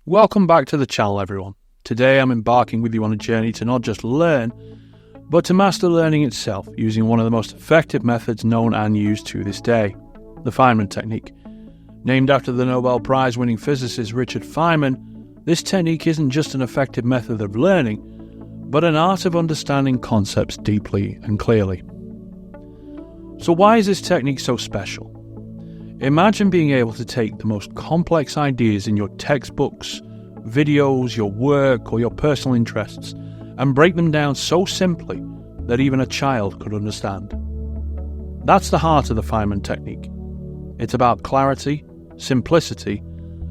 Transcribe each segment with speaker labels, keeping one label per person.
Speaker 1: Welcome back to the channel, everyone. Today I'm embarking with you on a journey to not just learn, but to master learning itself using one of the most effective methods known and used to this day, the Feynman Technique. Named after the Nobel Prize-winning physicist Richard Feynman, this technique isn't just an effective method of learning, but an art of understanding concepts deeply and clearly. So why is this technique so special? Imagine being able to take the most complex ideas in your textbooks, videos, your work, or your personal interests, and break them down so simply that even a child could understand. That's the heart of the Feynman Technique. It's about clarity, simplicity,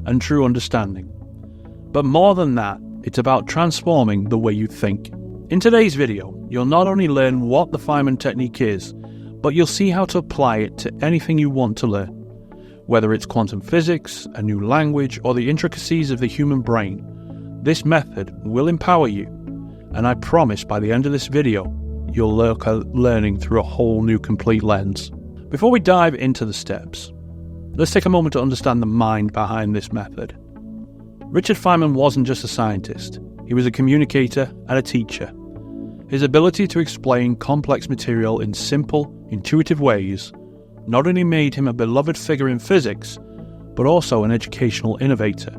Speaker 1: and true understanding. But more than that, it's about transforming the way you think. In today's video, you'll not only learn what the Feynman Technique is, but you'll see how to apply it to anything you want to learn. Whether it's quantum physics, a new language, or the intricacies of the human brain, this method will empower you, and I promise by the end of this video, you'll look at learning through a whole new complete lens. Before we dive into the steps, let's take a moment to understand the mind behind this method. Richard Feynman wasn't just a scientist, he was a communicator and a teacher. His ability to explain complex material in simple, intuitive ways not only made him a beloved figure in physics, but also an educational innovator.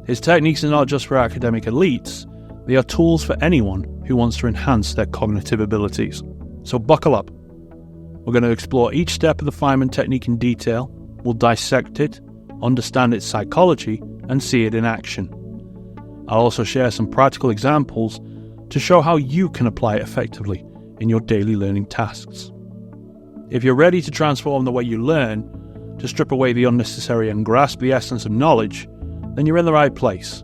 Speaker 1: His techniques are not just for academic elites, they are tools for anyone who wants to enhance their cognitive abilities. So buckle up. We're going to explore each step of the Feynman Technique in detail, we'll dissect it, understand its psychology, and see it in action. I'll also share some practical examples to show how you can apply it effectively in your daily learning tasks. If you're ready to transform the way you learn, to strip away the unnecessary and grasp the essence of knowledge, then you're in the right place.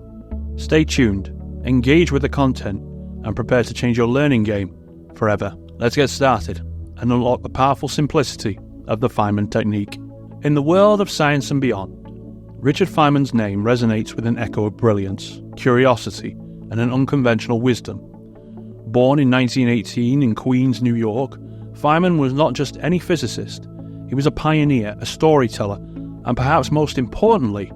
Speaker 1: Stay tuned, engage with the content, and prepare to change your learning game forever. Let's get started and unlock the powerful simplicity of the Feynman Technique. In the world of science and beyond, Richard Feynman's name resonates with an echo of brilliance, curiosity, and an unconventional wisdom. Born in 1918 in Queens, New York, Feynman was not just any physicist, he was a pioneer, a storyteller, and perhaps most importantly,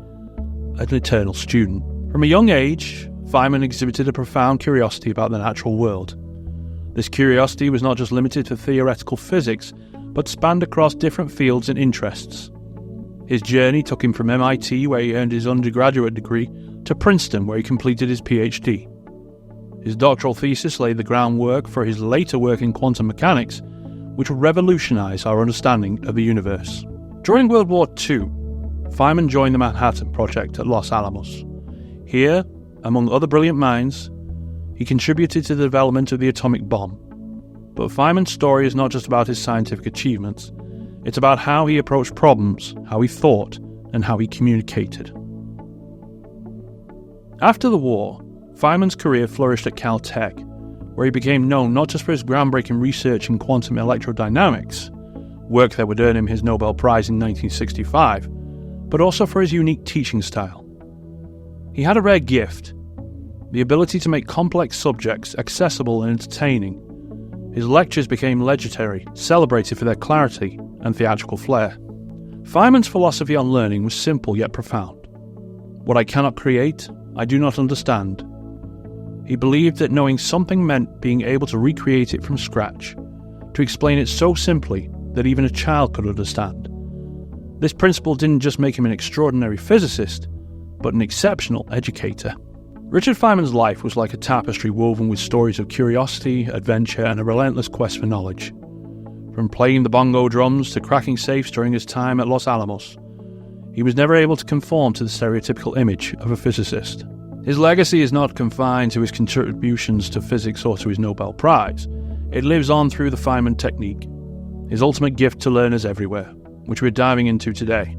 Speaker 1: an eternal student. From a young age, Feynman exhibited a profound curiosity about the natural world. This curiosity was not just limited to theoretical physics, but spanned across different fields and interests. His journey took him from MIT, where he earned his undergraduate degree, to Princeton, where he completed his PhD. His doctoral thesis laid the groundwork for his later work in quantum mechanics, which would revolutionize our understanding of the universe. During World War II, Feynman joined the Manhattan Project at Los Alamos. Here, among other brilliant minds, he contributed to the development of the atomic bomb. But Feynman's story is not just about his scientific achievements, it's about how he approached problems, how he thought, and how he communicated. After the war, Feynman's career flourished at Caltech, where he became known not just for his groundbreaking research in quantum electrodynamics, work that would earn him his Nobel Prize in 1965, but also for his unique teaching style. He had a rare gift, the ability to make complex subjects accessible and entertaining. His lectures became legendary, celebrated for their clarity and theatrical flair. Feynman's philosophy on learning was simple yet profound. What I cannot create, I do not understand. He believed that knowing something meant being able to recreate it from scratch, to explain it so simply that even a child could understand. This principle didn't just make him an extraordinary physicist, but an exceptional educator. Richard Feynman's life was like a tapestry woven with stories of curiosity, adventure, and a relentless quest for knowledge. From playing the bongo drums to cracking safes during his time at Los Alamos, he was never able to conform to the stereotypical image of a physicist. His legacy is not confined to his contributions to physics or to his Nobel Prize. It lives on through the Feynman Technique, his ultimate gift to learners everywhere, which we're diving into today.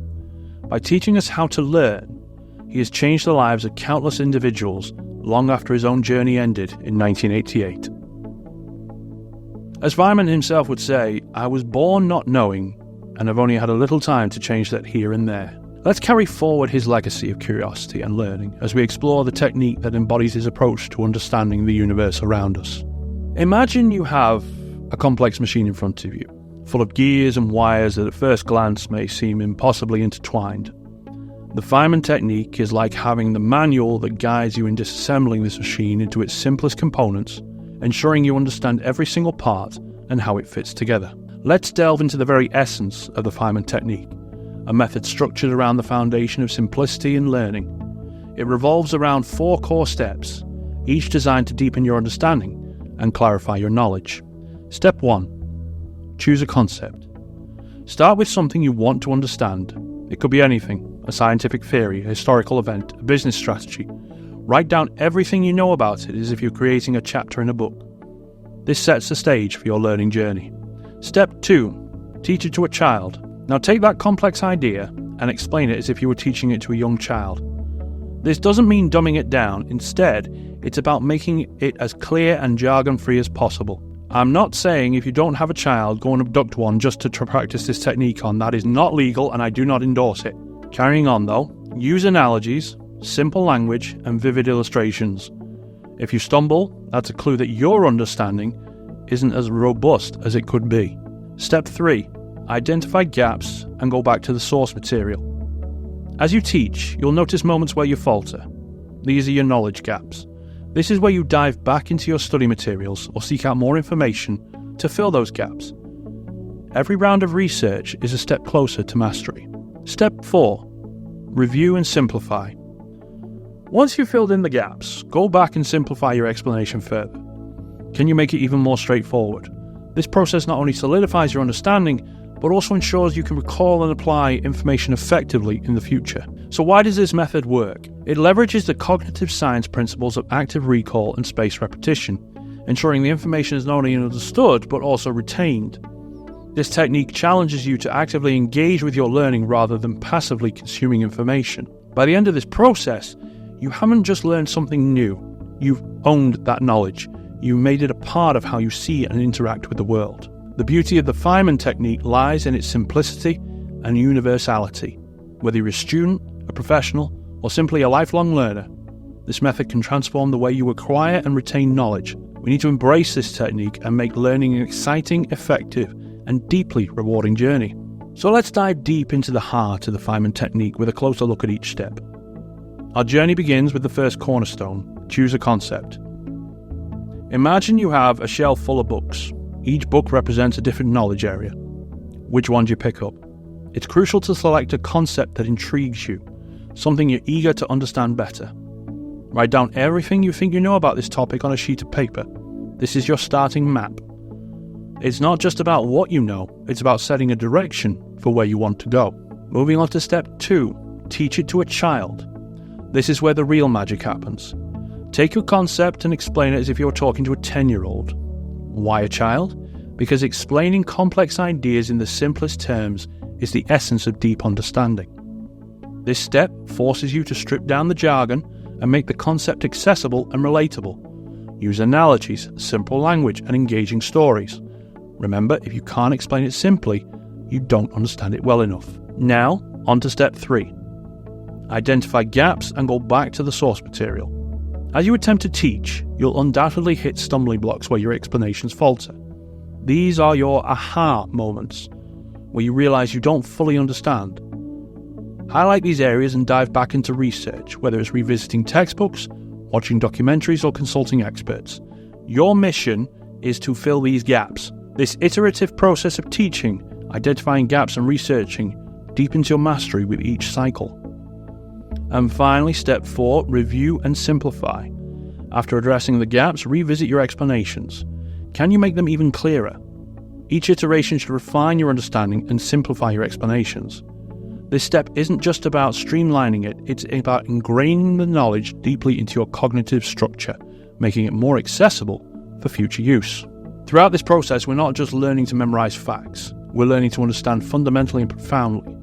Speaker 1: By teaching us how to learn, he has changed the lives of countless individuals long after his own journey ended in 1988. As Feynman himself would say, "I was born not knowing, and have only had a little time to change that here and there." Let's carry forward his legacy of curiosity and learning as we explore the technique that embodies his approach to understanding the universe around us. Imagine you have a complex machine in front of you, full of gears and wires that at first glance may seem impossibly intertwined. The Feynman Technique is like having the manual that guides you in disassembling this machine into its simplest components, ensuring you understand every single part and how it fits together. Let's delve into the very essence of the Feynman Technique, a method structured around the foundation of simplicity in learning. It revolves around 4 core steps, each designed to deepen your understanding and clarify your knowledge. Step 1. Choose a concept. Start with something you want to understand. It could be anything: a scientific theory, a historical event, a business strategy. Write down everything you know about it as if you're creating a chapter in a book. This sets the stage for your learning journey. Step 2. Teach it to a child. Now take that complex idea and explain it as if you were teaching it to a young child. This doesn't mean dumbing it down. Instead, it's about making it as clear and jargon-free as possible. I'm not saying if you don't have a child, go and abduct one just to practice this technique on. That is not legal and I do not endorse it. Carrying on though, use analogies, simple language and vivid illustrations. If you stumble, that's a clue that your understanding isn't as robust as it could be. Step 3. Identify gaps and go back to the source material. As you teach, you'll notice moments where you falter. These are your knowledge gaps. This is where you dive back into your study materials or seek out more information to fill those gaps. Every round of research is a step closer to mastery. Step 4. Review and simplify. Once you've filled in the gaps, go back and simplify your explanation further. Can you make it even more straightforward? This process not only solidifies your understanding, but also ensures you can recall and apply information effectively in the future. So why does this method work? It leverages the cognitive science principles of active recall and spaced repetition, ensuring the information is not only understood, but also retained. This technique challenges you to actively engage with your learning rather than passively consuming information. By the end of this process, you haven't just learned something new, you've owned that knowledge. You made it a part of how you see and interact with the world. The beauty of the Feynman Technique lies in its simplicity and universality. Whether you're a student, a professional, or simply a lifelong learner, this method can transform the way you acquire and retain knowledge. We need to embrace this technique and make learning an exciting, effective, and deeply rewarding journey. So let's dive deep into the heart of the Feynman Technique with a closer look at each step. Our journey begins with the first cornerstone: choose a concept. Imagine you have a shelf full of books. Each book represents a different knowledge area. Which one do you pick up? It's crucial to select a concept that intrigues you, something you're eager to understand better. Write down everything you think you know about this topic on a sheet of paper. This is your starting map. It's not just about what you know, it's about setting a direction for where you want to go. Moving on to step 2, teach it to a child. This is where the real magic happens. Take your concept and explain it as if you're talking to a 10-year-old. Why a child? Because explaining complex ideas in the simplest terms is the essence of deep understanding. This step forces you to strip down the jargon and make the concept accessible and relatable. Use analogies, simple language, and engaging stories. Remember, if you can't explain it simply, you don't understand it well enough. Now, on to step 3. Identify gaps and go back to the source material. As you attempt to teach, you'll undoubtedly hit stumbling blocks where your explanations falter. These are your aha moments, where you realize you don't fully understand. Highlight these areas and dive back into research, whether it's revisiting textbooks, watching documentaries, or consulting experts. Your mission is to fill these gaps. This iterative process of teaching, identifying gaps and researching, deepens your mastery with each cycle. And finally, step 4, review and simplify. After addressing the gaps, revisit your explanations. Can you make them even clearer? Each iteration should refine your understanding and simplify your explanations. This step isn't just about streamlining it, it's about ingraining the knowledge deeply into your cognitive structure, making it more accessible for future use. Throughout this process, we're not just learning to memorize facts, we're learning to understand fundamentally and profoundly.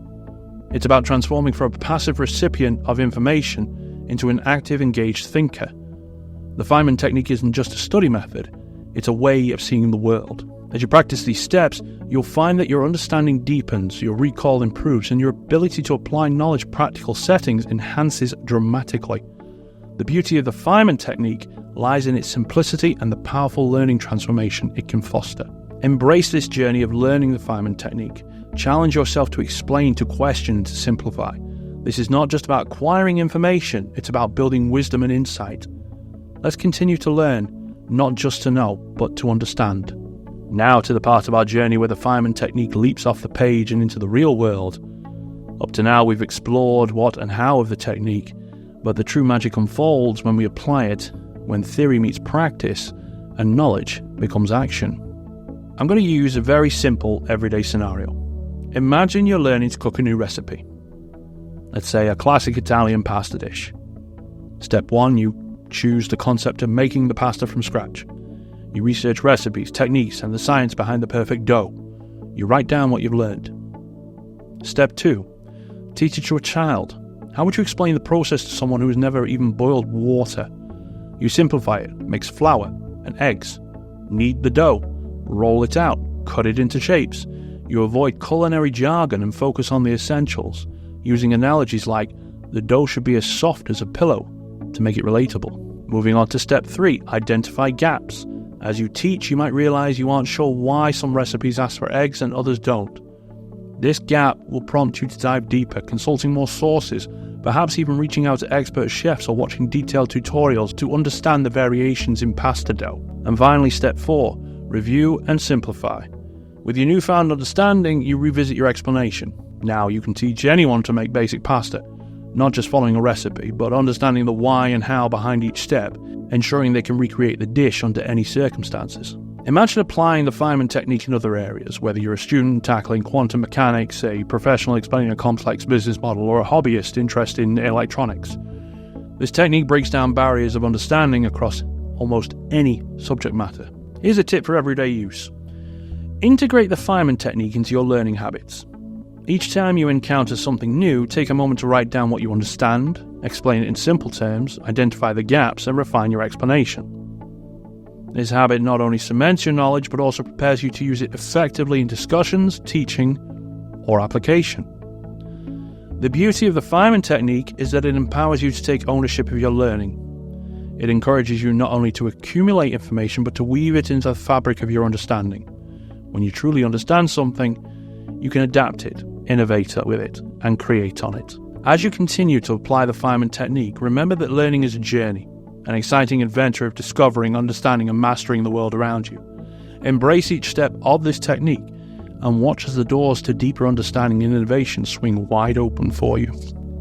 Speaker 1: It's about transforming from a passive recipient of information into an active, engaged thinker. The Feynman Technique isn't just a study method, it's a way of seeing the world. As you practice these steps, you'll find that your understanding deepens, your recall improves, and your ability to apply knowledge in practical settings enhances dramatically. The beauty of the Feynman Technique lies in its simplicity and the powerful learning transformation it can foster. Embrace this journey of learning the Feynman Technique. Challenge yourself to explain, to question, and to simplify. This is not just about acquiring information, it's about building wisdom and insight. Let's continue to learn, not just to know, but to understand. Now to the part of our journey where the Feynman Technique leaps off the page and into the real world. Up to now we've explored what and how of the technique, but the true magic unfolds when we apply it, when theory meets practice, and knowledge becomes action. I'm going to use a very simple everyday scenario. Imagine you're learning to cook a new recipe. Let's say a classic Italian pasta dish. Step 1, you choose the concept of making the pasta from scratch. You research recipes, techniques, and the science behind the perfect dough. You write down what you've learned. Step 2, teach it to a child. How would you explain the process to someone who has never even boiled water? You simplify it, mix flour and eggs, knead the dough, roll it out, cut it into shapes. You avoid culinary jargon and focus on the essentials, using analogies like the dough should be as soft as a pillow to make it relatable. Moving on to step 3, identify gaps. As you teach, you might realize you aren't sure why some recipes ask for eggs and others don't. This gap will prompt you to dive deeper, consulting more sources, perhaps even reaching out to expert chefs or watching detailed tutorials to understand the variations in pasta dough. And finally, step 4, review and simplify. With your newfound understanding, you revisit your explanation. Now you can teach anyone to make basic pasta, not just following a recipe, but understanding the why and how behind each step, ensuring they can recreate the dish under any circumstances. Imagine applying the Feynman technique in other areas, whether you're a student tackling quantum mechanics, a professional explaining a complex business model, or a hobbyist interested in electronics. This technique breaks down barriers of understanding across almost any subject matter. Here's a tip for everyday use. Integrate the Feynman technique into your learning habits. Each time you encounter something new, take a moment to write down what you understand, explain it in simple terms, identify the gaps, and refine your explanation. This habit not only cements your knowledge, but also prepares you to use it effectively in discussions, teaching, or application. The beauty of the Feynman technique is that it empowers you to take ownership of your learning. It encourages you not only to accumulate information, but to weave it into the fabric of your understanding. When you truly understand something, you can adapt it, innovate with it, and create on it. As you continue to apply the Feynman technique, remember that learning is a journey, an exciting adventure of discovering, understanding, and mastering the world around you. Embrace each step of this technique and watch as the doors to deeper understanding and innovation swing wide open for you.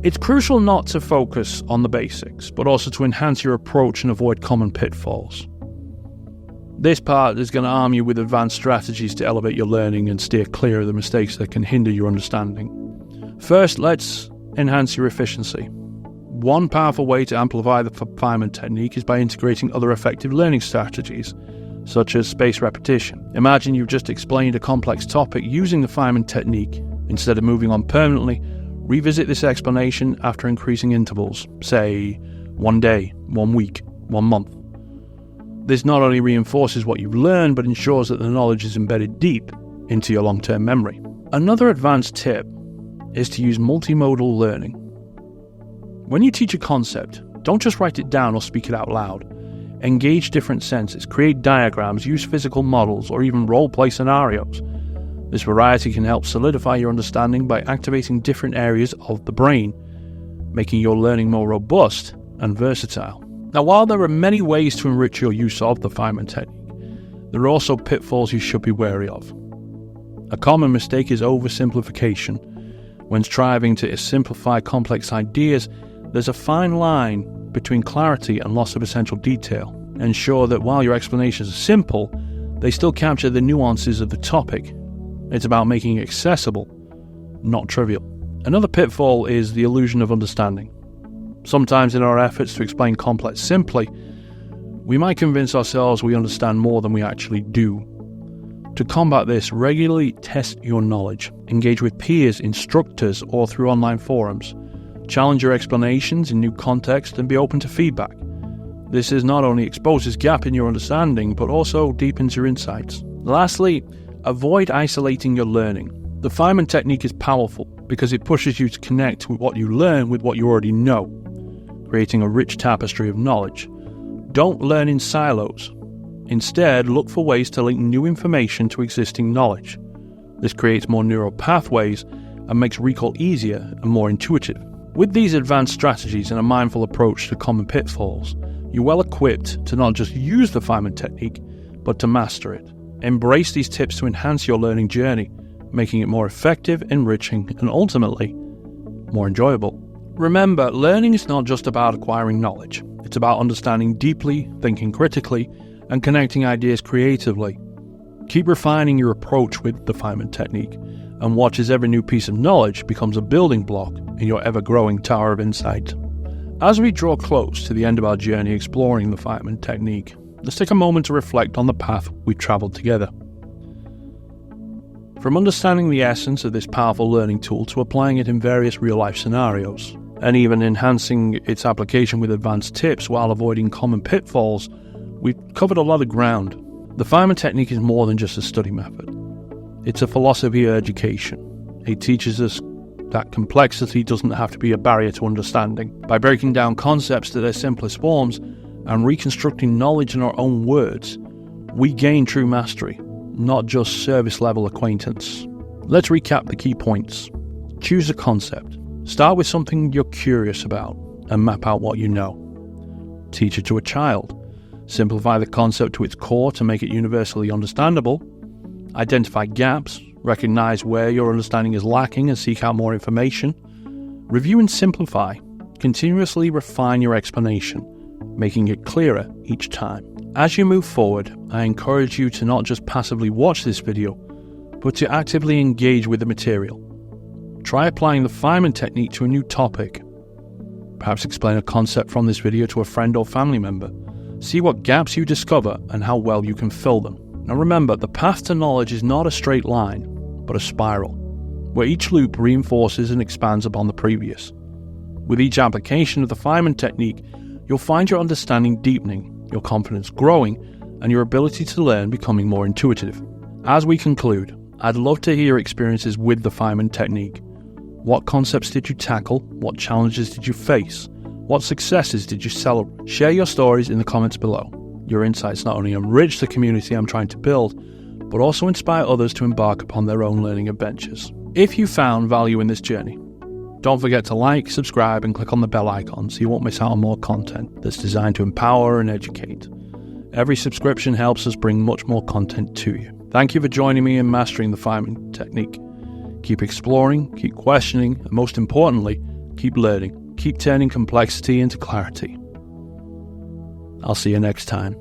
Speaker 1: It's crucial not to focus on the basics, but also to enhance your approach and avoid common pitfalls. This part is going to arm you with advanced strategies to elevate your learning and steer clear of the mistakes that can hinder your understanding. First, let's enhance your efficiency. One powerful way to amplify the Feynman technique is by integrating other effective learning strategies, such as spaced repetition. Imagine you've just explained a complex topic using the Feynman technique. Instead of moving on permanently, revisit this explanation after increasing intervals, say 1 day, 1 week, 1 month. This not only reinforces what you've learned, but ensures that the knowledge is embedded deep into your long-term memory. Another advanced tip is to use multimodal learning. When you teach a concept, don't just write it down or speak it out loud. Engage different senses, create diagrams, use physical models, or even role-play scenarios. This variety can help solidify your understanding by activating different areas of the brain, making your learning more robust and versatile. Now, while there are many ways to enrich your use of the Feynman technique, there are also pitfalls you should be wary of. A common mistake is oversimplification. When striving to simplify complex ideas, there's a fine line between clarity and loss of essential detail. Ensure that while your explanations are simple, they still capture the nuances of the topic. It's about making it accessible, not trivial. Another pitfall is the illusion of understanding. Sometimes in our efforts to explain complex simply, we might convince ourselves we understand more than we actually do. To combat this, regularly test your knowledge. Engage with peers, instructors, or through online forums. Challenge your explanations in new contexts and be open to feedback. This is not only exposes gap in your understanding, but also deepens your insights. Lastly, avoid isolating your learning. The Feynman technique is powerful because it pushes you to connect with what you learn with what you already know, creating a rich tapestry of knowledge. Don't learn in silos. Instead, look for ways to link new information to existing knowledge. This creates more neural pathways and makes recall easier and more intuitive. With these advanced strategies and a mindful approach to common pitfalls, you're well equipped to not just use the Feynman technique, but to master it. Embrace these tips to enhance your learning journey, making it more effective, enriching, and ultimately, more enjoyable. Remember, learning is not just about acquiring knowledge. It's about understanding deeply, thinking critically, and connecting ideas creatively. Keep refining your approach with the Feynman technique, and watch as every new piece of knowledge becomes a building block in your ever-growing tower of insight. As we draw close to the end of our journey exploring the Feynman technique, let's take a moment to reflect on the path we've traveled together. From understanding the essence of this powerful learning tool to applying it in various real-life scenarios, and even enhancing its application with advanced tips while avoiding common pitfalls, we've covered a lot of ground. The Feynman technique is more than just a study method. It's a philosophy of education. It teaches us that complexity doesn't have to be a barrier to understanding. By breaking down concepts to their simplest forms and reconstructing knowledge in our own words, we gain true mastery, not just service-level acquaintance. Let's recap the key points. Choose a concept. Start with something you're curious about and map out what you know. Teach it to a child. Simplify the concept to its core to make it universally understandable. Identify gaps. Recognize where your understanding is lacking and seek out more information. Review and simplify. Continuously refine your explanation, making it clearer each time. As you move forward, I encourage you to not just passively watch this video, but to actively engage with the material. Try applying the Feynman technique to a new topic. Perhaps explain a concept from this video to a friend or family member. See what gaps you discover and how well you can fill them. Now remember, the path to knowledge is not a straight line, but a spiral, where each loop reinforces and expands upon the previous. With each application of the Feynman technique, you'll find your understanding deepening, your confidence growing, and your ability to learn becoming more intuitive. As we conclude, I'd love to hear your experiences with the Feynman technique. What concepts did you tackle? What challenges did you face? What successes did you celebrate? Share your stories in the comments below. Your insights not only enrich the community I'm trying to build, but also inspire others to embark upon their own learning adventures. If you found value in this journey, don't forget to like, subscribe, and click on the bell icon so you won't miss out on more content that's designed to empower and educate. Every subscription helps us bring much more content to you. Thank you for joining me in mastering the Feynman technique. Keep exploring, keep questioning, and most importantly, keep learning. Keep turning complexity into clarity. I'll see you next time.